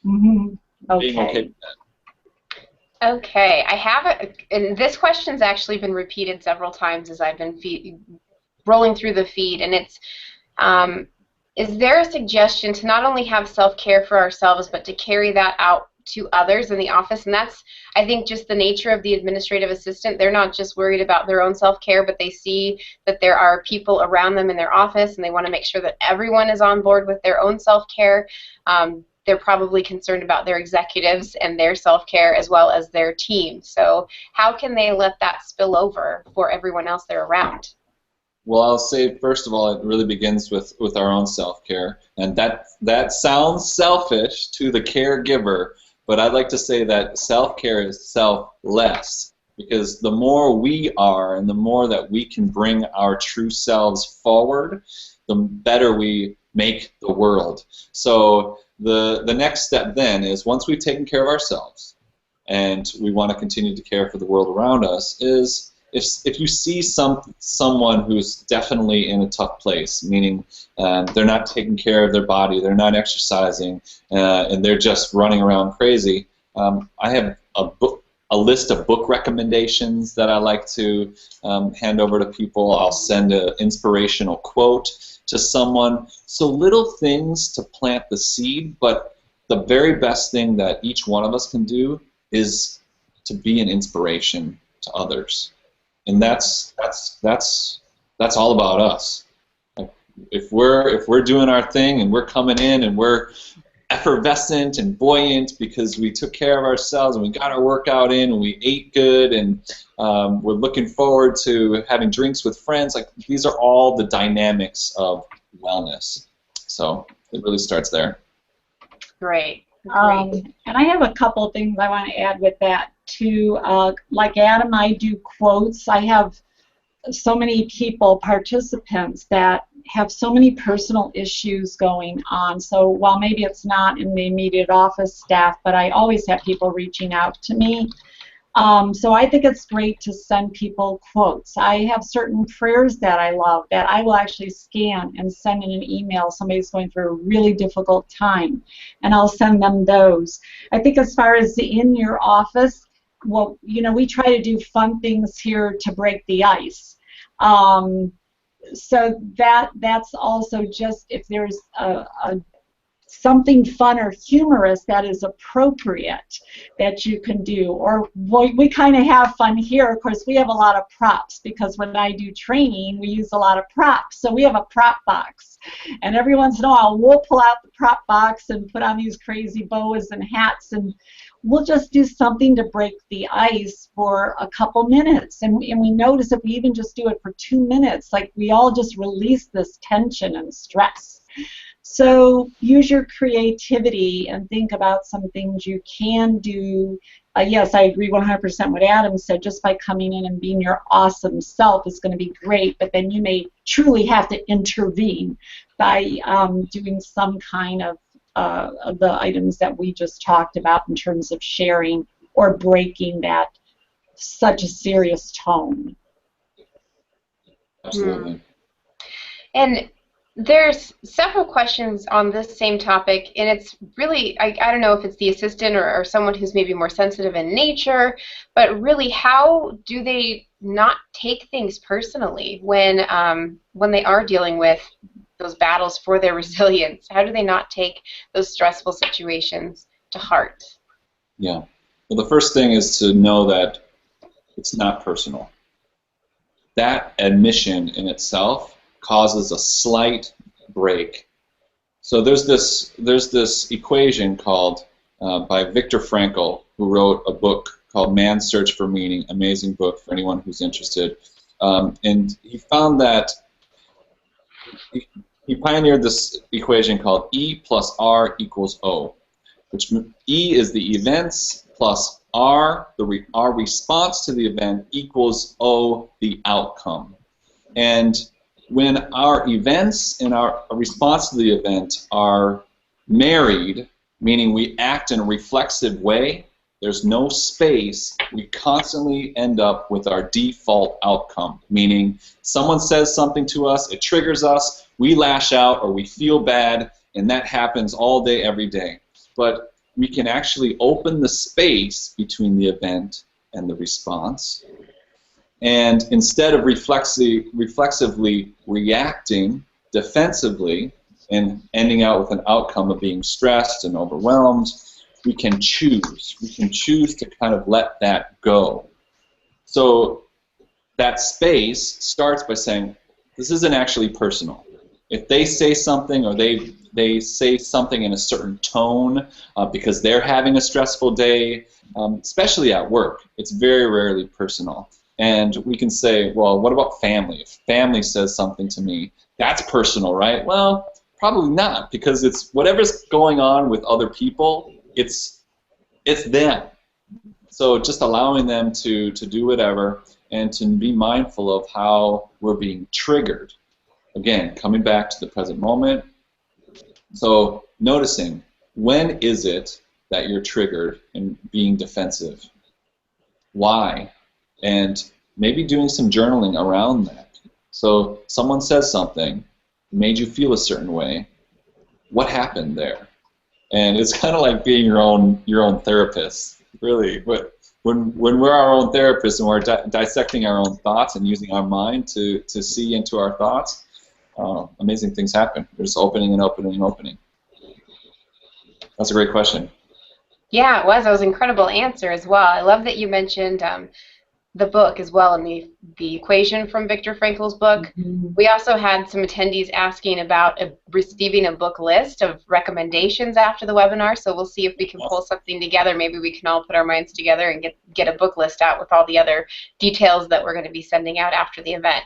Okay. Being okay with that. Okay, I have and this question's actually been repeated several times as I've been rolling through the feed, and it's, is there a suggestion to not only have self-care for ourselves, but to carry that out to others in the office? And that's, I think, just the nature of the administrative assistant. They're not just worried about their own self-care, but they see that there are people around them in their office, and they want to make sure that everyone is on board with their own self-care. They're probably concerned about their executives and their self-care as well as their team. So how can they let that spill over for everyone else they're around? Well, I'll say, first of all, it really begins with our own self-care. And that sounds selfish to the caregiver, but I'd like to say that self-care is selfless, because the more we are and the more that we can bring our true selves forward, the better we make the world. So the next step then is, once we've taken care of ourselves and we want to continue to care for the world around us, is if you see someone who's definitely in a tough place, meaning they're not taking care of their body, they're not exercising, and they're just running around crazy, I have a list of book recommendations that I like to hand over to people. I'll send an inspirational quote to someone. So little things to plant the seed, but the very best thing that each one of us can do is to be an inspiration to others. And that's all about us. If we're doing our thing and we're coming in and we're effervescent and buoyant because we took care of ourselves and we got our workout in and we ate good and we're looking forward to having drinks with friends, like, these are all the dynamics of wellness. So it really starts there. Great. And I have a couple of things I want to add with that too. Like Adam, I do quotes. I have so many people, participants, that have so many personal issues going on. So while maybe it's not in the immediate office staff, but I always have people reaching out to me So I think it's great to send people quotes. I have certain prayers that I love that I will actually scan and send in an email. Somebody's going through a really difficult time, and I'll send them those. I think as far as in your office, well, we try to do fun things here to break the ice. So that's also just if there's a something fun or humorous that is appropriate that you can do. Or we kind of have fun here. Of course, we have a lot of props because when I do training, we use a lot of props. So we have a prop box. And every once in a while, we'll pull out the prop box and put on these crazy boas and hats, and we'll just do something to break the ice for a couple minutes. And we notice if we even just do it for 2 minutes, like we all just release this tension and stress. So use your creativity and think about some things you can do. Yes, I agree 100% what Adam said. Just by coming in and being your awesome self is going to be great, but then you may truly have to intervene by doing some kind of the items that we just talked about in terms of sharing or breaking that such a serious tone. Absolutely. And there's several questions on this same topic, and it's really, I don't know if it's the assistant or someone who's maybe more sensitive in nature, but really how do they not take things personally when they are dealing with those battles for their resilience? How do they not take those stressful situations to heart? Yeah. Well, the first thing is to know that it's not personal. That admission in itself causes a slight break. So there's this equation called by Viktor Frankl, who wrote a book called Man's Search for Meaning, amazing book for anyone who's interested. And he found that he pioneered this equation called E plus R equals O, which E is the events plus R, our response to the event, equals O, the outcome. And when our events and our response to the event are married, meaning we act in a reflexive way, there's no space, we constantly end up with our default outcome, meaning someone says something to us, it triggers us, we lash out or we feel bad, and that happens all day, every day. But we can actually open the space between the event and the response. And instead of reflexively reacting defensively and ending out with an outcome of being stressed and overwhelmed, we can choose. We can choose to kind of let that go. So that space starts by saying, this isn't actually personal. If they say something or they say something in a certain tone because they're having a stressful day, especially at work, it's very rarely personal. And we can say, well, what about family? If family says something to me, that's personal, right? Well, probably not, because it's whatever's going on with other people, it's them. So just allowing them to do whatever and to be mindful of how we're being triggered. Again, coming back to the present moment. So noticing, when is it that you're triggered and being defensive? Why? And maybe doing some journaling around that. So someone says something, made you feel a certain way. What happened there? And it's kind of like being your own therapist, really. But when we're our own therapist and we're dissecting our own thoughts and using our mind to see into our thoughts, amazing things happen. There's opening and opening and opening. That's a great question. Yeah, it was. That was an incredible answer as well. I love that you mentioned the book as well, and the equation from Viktor Frankl's book. Mm-hmm. We also had some attendees asking about receiving a book list of recommendations after the webinar, so we'll see if we can pull something together. Maybe we can all put our minds together and get a book list out with all the other details that we're going to be sending out after the event.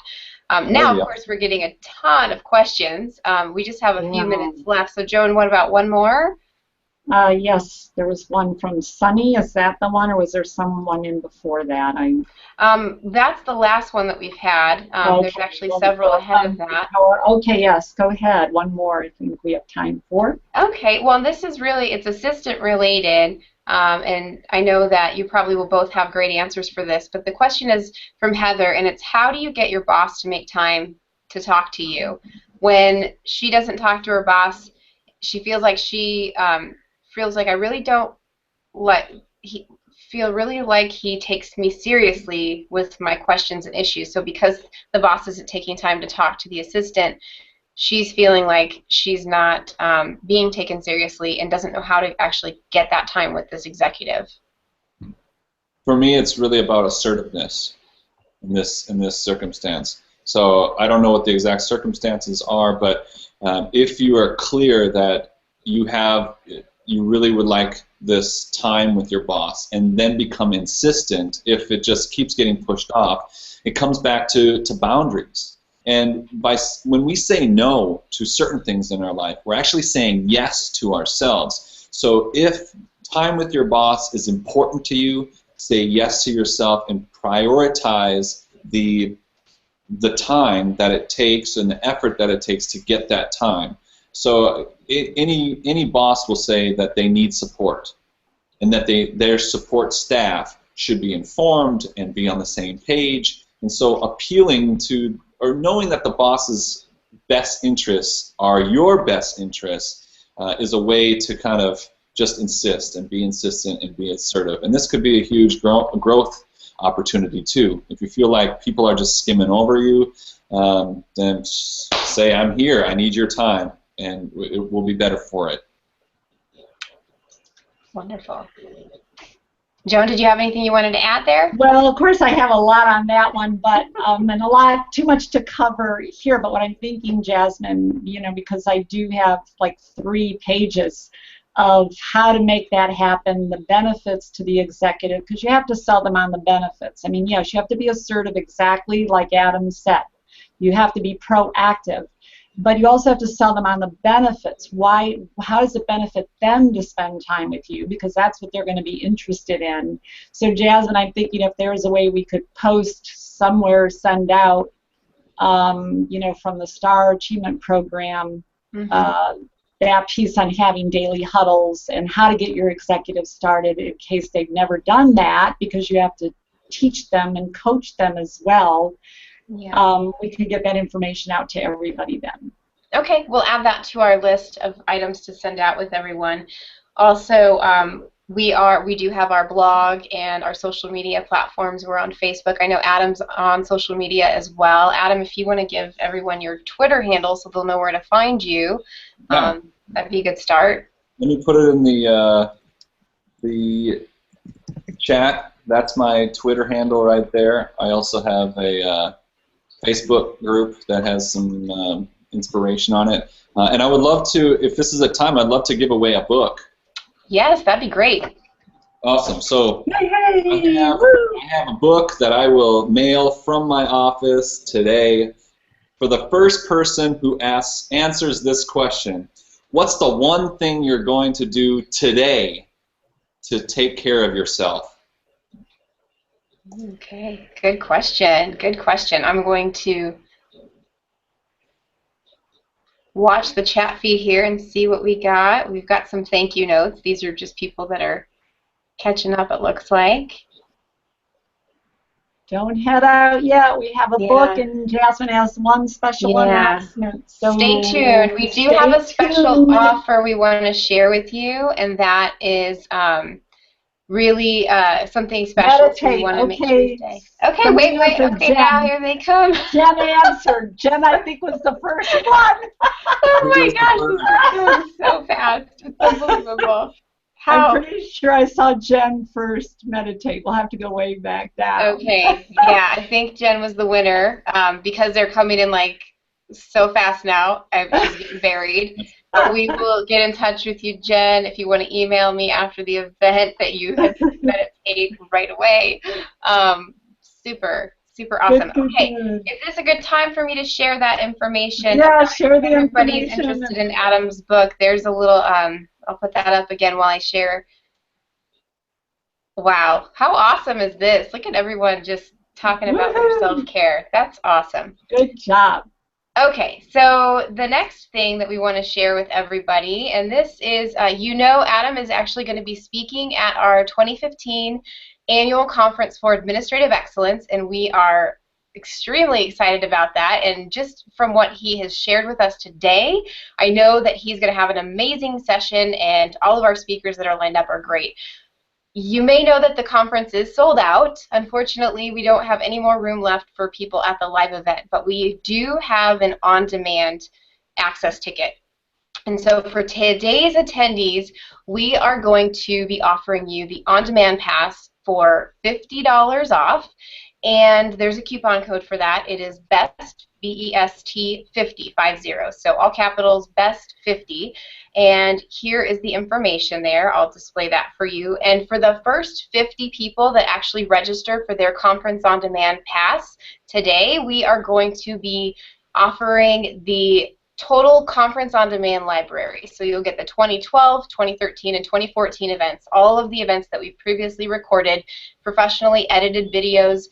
Now, of course, we're getting a ton of questions. We just have a few minutes left. So, Joan, what about one more? Yes, there was one from Sunny. Is that the one, or was there someone in before that? That's the last one that we've had. Okay. There's actually several ahead of that. Okay, yes, go ahead. One more I think we have time for. Okay, well, this is really, it's assistant related. And I know that you probably will both have great answers for this, but the question is from Heather, and it's how do you get your boss to make time to talk to you? When she doesn't talk to her boss, she feels like I really don't let he feel really like he takes me seriously with my questions and issues. So because the boss isn't taking time to talk to the assistant, she's feeling like she's not being taken seriously and doesn't know how to actually get that time with this executive. For me, it's really about assertiveness in this circumstance. So I don't know what the exact circumstances are, but if you are clear that you really would like this time with your boss, and then become insistent if it just keeps getting pushed off, it comes back to boundaries. And when we say no to certain things in our life, we're actually saying yes to ourselves. So if time with your boss is important to you, say yes to yourself and prioritize the time that it takes and the effort that it takes to get that time. So any boss will say that they need support, and that their support staff should be informed and be on the same page. And so appealing to, or knowing that the boss's best interests are your best interests is a way to kind of just insist and be insistent and be assertive. And this could be a huge growth opportunity too. If you feel like people are just skimming over you, then say, I'm here, I need your time, and it will be better for it. Wonderful. Joan, did you have anything you wanted to add there? Well, of course I have a lot on that one, but and a lot too much to cover here. But what I'm thinking, Jasmine, because I do have like 3 pages of how to make that happen, the benefits to the executive, because you have to sell them on the benefits. I mean, yes, you have to be assertive, exactly like Adam said. You have to be proactive. But you also have to sell them on the benefits. Why? How does it benefit them to spend time with you? Because that's what they're going to be interested in. So, Jasmine, I'm thinking if there is a way we could post somewhere, send out, from the STAR Achievement Program, that piece on having daily huddles and how to get your executives started in case they've never done that, because you have to teach them and coach them as well. Yeah. We can get that information out to everybody then. Okay, we'll add that to our list of items to send out with everyone. Also, we do have our blog and our social media platforms. We're on Facebook. I know Adam's on social media as well. Adam, if you want to give everyone your Twitter handle so they'll know where to find you, that'd be a good start. Let me put it in the chat. That's my Twitter handle right there. I also have a Facebook group that has some inspiration on it. And I would love to, if this is a time, I'd love to give away a book. Yes, that'd be great. Awesome. So Yay! I have a book that I will mail from my office today for the first person who answers this question. What's the one thing you're going to do today to take care of yourself? Okay, good question. Good question. I'm going to watch the chat feed here and see what we got. We've got some thank you notes. These are just people that are catching up, it looks like. Don't head out yet. We have a book, and Jasmine has one special announcement. So stay tuned. We do have a special offer we want to share with you, and that is really something special. Meditate. We want to make sure you stay. Okay, wait. Okay, now here they come. Jen answered. Jen, I think, was the first one. Oh my gosh, this is going so fast. It's unbelievable. I'm pretty sure I saw Jen first meditate. We'll have to go way back down. Okay, yeah, I think Jen was the winner because they're coming in like so fast now. She's getting buried. We will get in touch with you, Jen, if you want to email me after the event that you have meditated right away. Super awesome. Okay, is this a good time for me to share that information? Yeah, share the information. Everybody's interested in Adam's book. There's a little, I'll put that up again while I share. Wow, how awesome is this? Look at everyone just talking about their self-care. That's awesome. Good job. Okay, so the next thing that we want to share with everybody, and this is, Adam is actually going to be speaking at our 2015 annual conference for administrative excellence, and we are extremely excited about that. And just from what he has shared with us today, I know that he's going to have an amazing session, and all of our speakers that are lined up are great. You may know that the conference is sold out. Unfortunately, we don't have any more room left for people at the live event, but we do have an on-demand access ticket. And so for today's attendees, we are going to be offering you the on-demand pass for $50 off, and there's a coupon code for that. It is BEST, B-E-S-T 50, 50. So all capitals, BEST 50. And here is the information there. I'll display that for you. And for the first 50 people that actually register for their conference on-demand pass today, we are going to be offering the total conference on-demand library. So you'll get the 2012, 2013, and 2014 events, all of the events that we've previously recorded, professionally edited videos,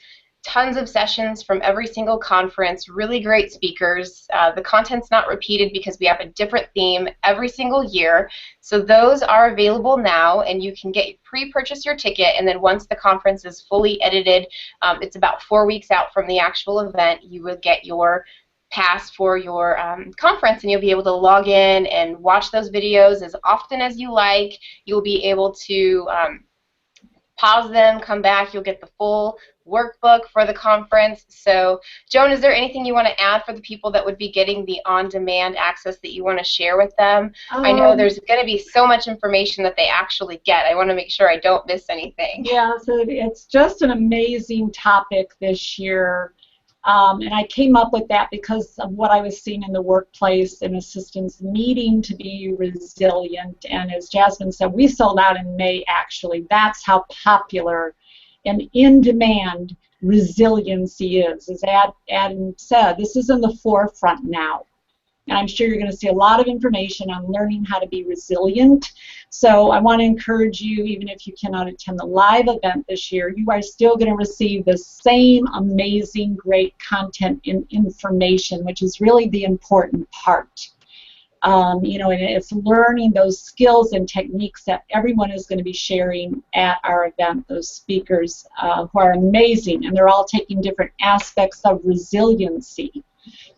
tons of sessions from every single conference, really great speakers. The content's not repeated because we have a different theme every single year. So those are available now, and you can pre-purchase your ticket, and then once the conference is fully edited, it's about 4 weeks out from the actual event, you will get your pass for your conference, and you'll be able to log in and watch those videos as often as you like. You'll be able to pause them, come back, you'll get the full workbook for the conference. So, Joan, is there anything you want to add for the people that would be getting the on-demand access that you want to share with them? I know there's going to be so much information that they actually get. I want to make sure I don't miss anything. Yeah, so it's just an amazing topic this year. And I came up with that because of what I was seeing in the workplace and assistants needing to be resilient. And as Jasmine said, we sold out in May, actually. That's how popular and in demand resiliency is. As Adam said, this is in the forefront now. And I'm sure you're going to see a lot of information on learning how to be resilient. So I want to encourage you, even if you cannot attend the live event this year, you are still going to receive the same amazing, great content and information, which is really the important part. And it's learning those skills and techniques that everyone is going to be sharing at our event, those speakers who are amazing, and they're all taking different aspects of resiliency.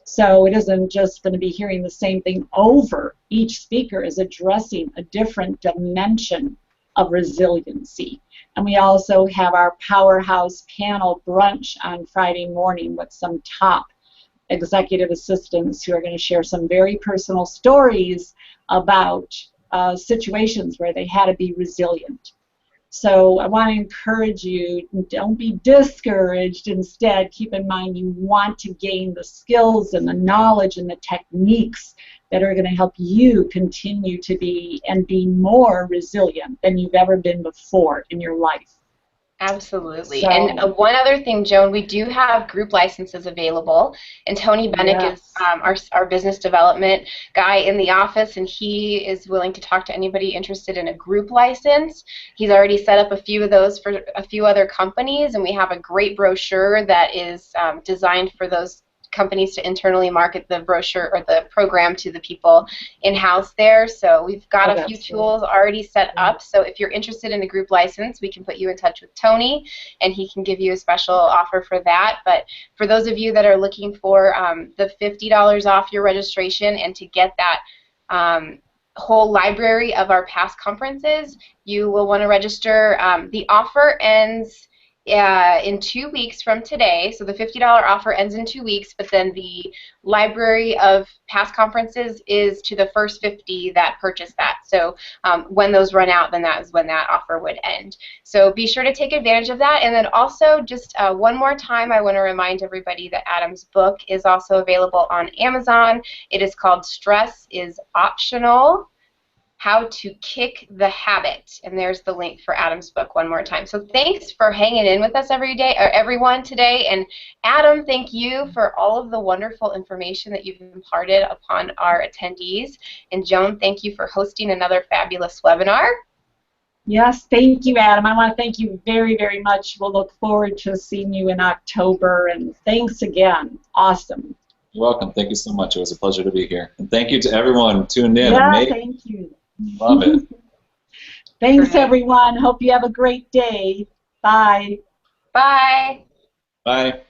So it isn't just going to be hearing the same thing over. Each speaker is addressing a different dimension of resiliency. And we also have our powerhouse panel brunch on Friday morning with some top executive assistants who are going to share some very personal stories about situations where they had to be resilient. So I want to encourage you, don't be discouraged. Instead, keep in mind you want to gain the skills and the knowledge and the techniques that are going to help you continue to be more resilient than you've ever been before in your life. Absolutely. So, and one other thing, Joan, we do have group licenses available, and Tony Bennick yes. is our business development guy in the office, and he is willing to talk to anybody interested in a group license. He's already set up a few of those for a few other companies, and we have a great brochure that is designed for those companies to internally market the brochure or the program to the people in-house there. So we've got a few tools already set up. So if you're interested in a group license, we can put you in touch with Tony, and he can give you a special offer for that. But for those of you that are looking for the $50 off your registration and to get that whole library of our past conferences, you will want to register. The offer ends in 2 weeks from today, so the $50 offer ends in 2 weeks, but then the library of past conferences is to the first 50 that purchase that. So when those run out, then that is when that offer would end. So be sure to take advantage of that. And then also, just one more time, I want to remind everybody that Adam's book is also available on Amazon. It is called Stress is Optional: How to Kick the Habit, and there's the link for Adam's book one more time. So thanks for hanging in with us everyone today, and Adam, thank you for all of the wonderful information that you've imparted upon our attendees, and Joan, thank you for hosting another fabulous webinar. Yes, thank you, Adam. I want to thank you very, very much. We'll look forward to seeing you in October, and thanks again. Awesome. You're welcome. Thank you so much. It was a pleasure to be here. And thank you to everyone who tuned in. Yeah, Amazing. thank you. Love it. Thanks, Great. everyone. Hope you have a great day. Bye. Bye. Bye.